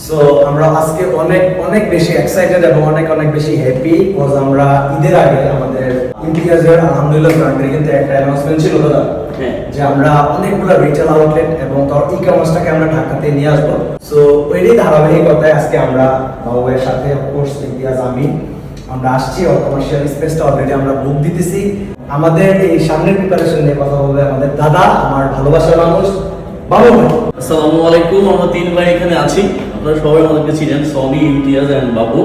So আমরা আজকে অনেক অনেক বেশি এক্সাইটেড এবং অনেক অনেক বেশি হ্যাপি বিকজ আমরা ঈদের আগে আমাদের ইমতিয়াজের আলহামদুলিল্লাহ ব্র্যান্ডের কিন্তু একটা অ্যানাউন্সমেন্ট ছিল দাদা, যে আমরা অনেকগুলো রিটেল আউটলেট এবং তার ই কমার্সটাকে আমরা ঢাকাতে নিয়ে আসবো। সো ওইটাই ধারাবাহিকতায় আজকে আমরা বাবুয়ের সাথে অফকোর্স ইমতিয়াজ আমি আমরা আসছি কমার্শিয়াল স্পেসটা অলরেডি আমরা বুক দিতেছি। আমাদের এই সামনের প্রিপারেশন নিয়ে কথা বলবে আমাদের দাদা, আমার ভালোবাসার মানুষ বাবু ভাই। আসসালামু আলাইকুম। আমরা তিন ভাই এখানে আছি, আপনারা সবাই আমাদেরকে চিনেন, সনি, ইমতিয়াজ এন্ড বাবু।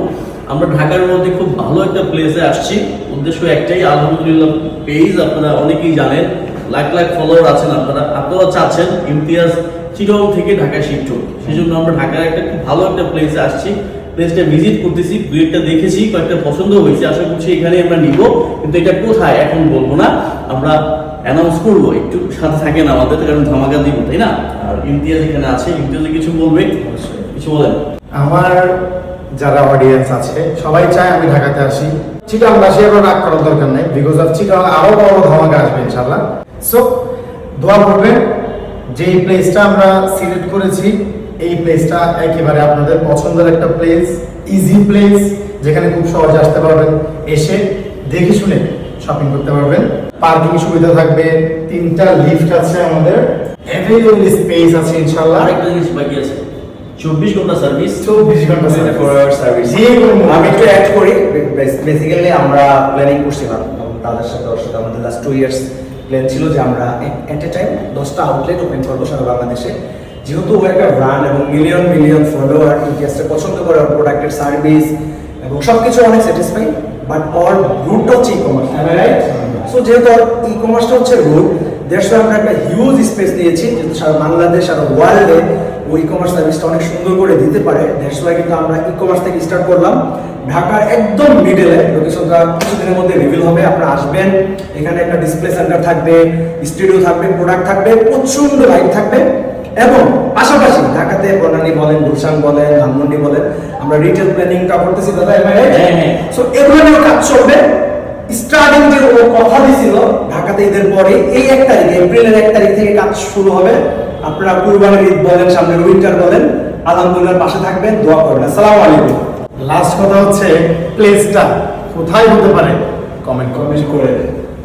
আমরা ঢাকার মধ্যে খুব ভালো একটা প্লেসে আসছি। উদ্দেশ্য একটাই, আলহামদুলিল্লাহ পেজ আপনারা অনেকেই জানেন, লাখ লাখ ফলোয়ার আছেন আপনারা চাচ্ছেন ইমতিয়াজ চিটাগং থেকে ঢাকায় শিফট হোক। সেই জন্য আমরা ঢাকার একটা খুব ভালো একটা প্লেসে আসছি। প্লেসটা ভিজিট করতেছি, দুইটা দেখেছি, কয়েকটা পছন্দ হয়েছে, আশা করছি এখানে আমরা নিব। কিন্তু এটা কোথায় এখন বলবো না, আমরা অ্যানাউন্স করবো, একটু সাথে থাকেন আমাদের, কারণ ধামাকা দিব, তাই না? আর ইমতিয়াজ এখানে আছে, ইমতিয়াজ কিছু বলবে, কিছু বলেন। আমার যারা অডিয়েন্স আছে সবাই চায় আমি ঢাকাতে আসি। চিটাগংবাসী আবার রাগ করার দরকার নেই, বিকজ অফ চিটাগং আরো বড় ধামাকা আসবে ইনশাআল্লাহ। সো দোয়া করবেন যে এই প্লেসটা আমরা সিলেক্ট করেছি, এই প্লেসটা একেবারে আপনাদের পছন্দের একটা প্লেস, ইজি প্লেস, যেখানে খুব সহজে আসতে পারবেন, এসে দেখে শুনে শপিং করতে পারবেন। পার্কিং সুবিধা থাকবে, 3টা লিফট আছে আমাদের, অ্যাভেলেবল স্পেস আছে ইনশাআল্লাহ। আরেকটা জিনিস বাকি আছে, 24 ঘন্টা সার্ভিস, 24 ঘন্টা সার্ভিস। আমি একটু অ্যাড করি, বেসিক্যালি আমরা প্ল্যানিং করছিলাম তাদের সাথে আমাদের লাস্ট 2 ইয়ার্স প্ল্যান ছিল যে আমরা এট এ টাইম 10টা আউটলেট ওপেন করবো সারা বাংলাদেশে। যেহেতু ও একটা ব্র্যান্ড এবং মিলিয়ন মিলিয়ন ফলোয়ার, ইন্ডিয়াসটা পছন্দ করে, ওর প্রোডাক্টের সার্ভিস এবং সবকিছু অনেক স্যাটিসফাই, বাট ওর রুটটা হচ্ছে ই কমার্স, রাইট? সো যেহেতু ওর ই কমার্সটা হচ্ছে রুট, দেড়শো আমরা একটা হিউজ স্পেস নিয়েছি, যেহেতু সারা বাংলাদেশ সারা ওয়ার্ল্ডে ও ই কমার্স সার্ভিসটা অনেক সুন্দর করে দিতে পারে। দেড়শো কিন্তু আমরা ই কমার্স থেকে স্টার্ট করলাম ঢাকার একদম মিডলে। লোকেশনটা কিছুদিনের মধ্যে রিভিল হবে, আপনারা আসবেন। এখানে একটা ডিসপ্লে সেন্টার থাকবে, স্টুডিও থাকবে, প্রোডাক্ট থাকবে, প্রচন্ড লাইট থাকবে এবং পাশাপাশি ঢাকাতে বনানী বলেন, গুলশান বলেন, ধানমন্ডি বলেন, আমরা রিটেল প্ল্যানিংটা করতেছি দাদা, সো এগুলো নিয়ে কাজ চলবে। স্টার্টিং যে ও কথা দিয়েছিল ঢাকাতে ঈদের পরে, এই 1 তারিখ, এপ্রিলের 1 তারিখ থেকে কাজ শুরু হবে। আপনারা কুরবানির ঈদ বলেন, সামনে উইন্টার বলেন, আলহামদুলিল্লাহ পাশে থাকবেন, দোয়া করবেন। আসসালামু আলাইকুম। লাস্ট কথা হচ্ছে প্লেসটা কোথায় হতে পারে কমেন্ট কমেন্ট করে